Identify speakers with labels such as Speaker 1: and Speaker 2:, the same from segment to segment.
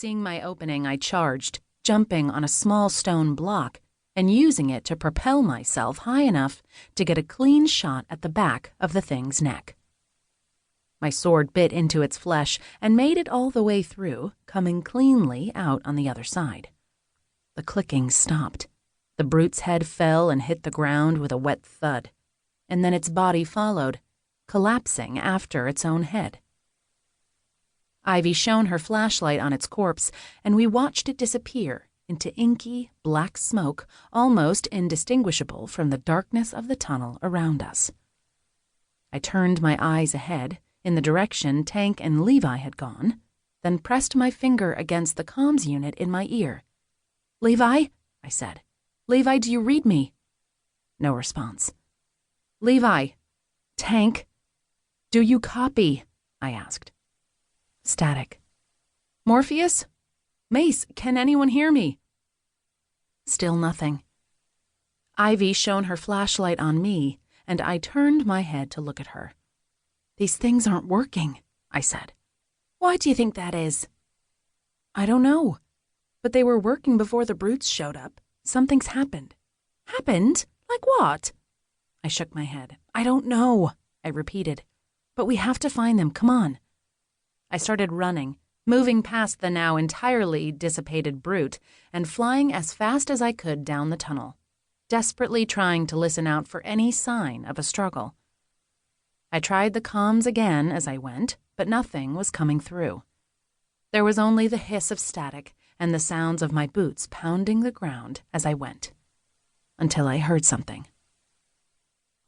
Speaker 1: Seeing my opening, I charged, jumping on a small stone block and using it to propel myself high enough to get a clean shot at the back of the thing's neck. My sword bit into its flesh and made it all the way through, coming cleanly out on the other side. The clicking stopped. The brute's head fell and hit the ground with a wet thud, and then its body followed, collapsing after its own head. Ivy shone her flashlight on its corpse, and we watched it disappear into inky, black smoke almost indistinguishable from the darkness of the tunnel around us. I turned my eyes ahead, in the direction Tank and Levi had gone, then pressed my finger against the comms unit in my ear. "Levi?" I said. "Levi, do you read me?" No response. "Levi? Tank? Do you copy?" I asked. Static. "Morpheus? Mace, can anyone hear me?" Still nothing. Ivy shone her flashlight on me, and I turned my head to look at her. "These things aren't working," I said. "Why do you think that is?" "I don't know. But they were working before the brutes showed up. Something's happened." "Happened? Like what?" I shook my head. "I don't know," I repeated. "But we have to find them. Come on." I started running, moving past the now entirely dissipated brute and flying as fast as I could down the tunnel, desperately trying to listen out for any sign of a struggle. I tried the comms again as I went, but nothing was coming through. There was only the hiss of static and the sounds of my boots pounding the ground as I went, until I heard something.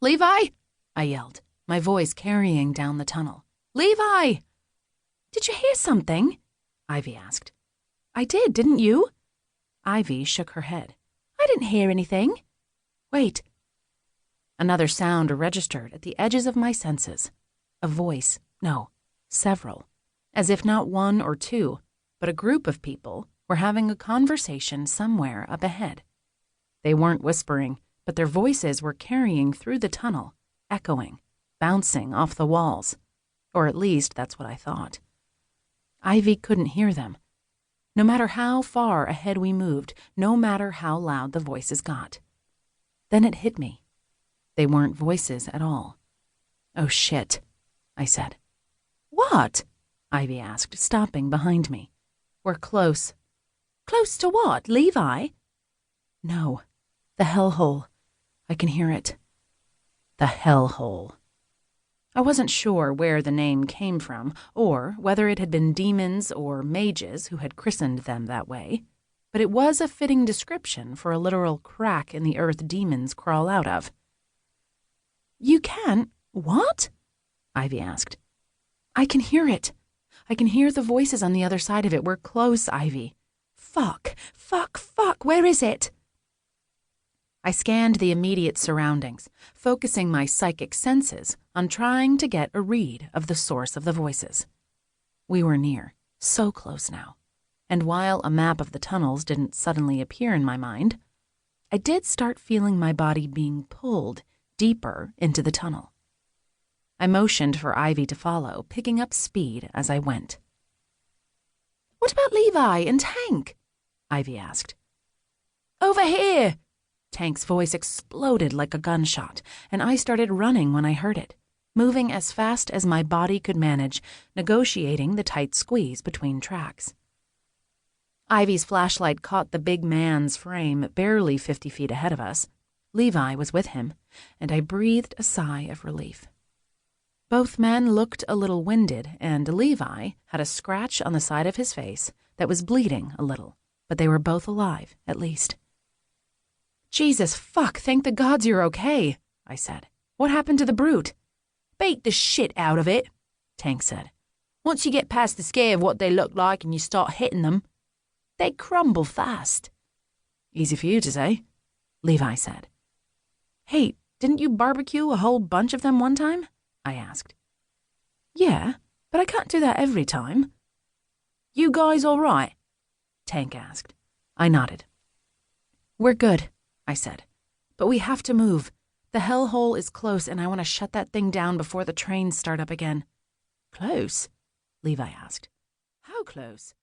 Speaker 1: "Levi!" I yelled, my voice carrying down the tunnel. "Levi!" "Did you hear something?" Ivy asked. "I did, didn't you?" Ivy shook her head. "I didn't hear anything." "Wait." Another sound registered at the edges of my senses. A voice, no, several, as if not one or two, but a group of people were having a conversation somewhere up ahead. They weren't whispering, but their voices were carrying through the tunnel, echoing, bouncing off the walls. Or at least that's what I thought. Ivy couldn't hear them. No matter how far ahead we moved, no matter how loud the voices got. Then it hit me. They weren't voices at all. "Oh shit," I said. "What?" Ivy asked, stopping behind me. "We're close." "Close to what, Levi?" "No, the hellhole. I can hear it." The hellhole. I wasn't sure where the name came from, or whether it had been demons or mages who had christened them that way, but it was a fitting description for a literal crack in the earth demons crawl out of. "You can? What?" Ivy asked. "I can hear it. I can hear the voices on the other side of it. We're close, Ivy." Fuck, where is it?" I scanned the immediate surroundings, focusing my psychic senses on trying to get a read of the source of the voices. We were near, so close now, and while a map of the tunnels didn't suddenly appear in my mind, I did start feeling my body being pulled deeper into the tunnel. I motioned for Ivy to follow, picking up speed as I went. "What about Levi and Tank?" Ivy asked. "Over here!" Tank's voice exploded like a gunshot, and I started running when I heard it, moving as fast as my body could manage, negotiating the tight squeeze between tracks. Ivy's flashlight caught the big man's frame barely 50 feet ahead of us. Levi was with him, and I breathed a sigh of relief. Both men looked a little winded, and Levi had a scratch on the side of his face that was bleeding a little, but they were both alive, at least. "Jesus fuck, thank the gods you're okay," I said. "What happened to the brute?" "Beat the shit out of it," Tank said. "Once you get past the scare of what they look like and you start hitting them, they crumble fast." "Easy for you to say," Levi said. "Hey, didn't you barbecue a whole bunch of them one time?" I asked. "Yeah, but I can't do that every time." "You guys all right?" Tank asked. I nodded. "We're good," I said, "but we have to move. The hellhole is close, and I want to shut that thing down before the trains start up again." "Close?" Levi asked. "How close?"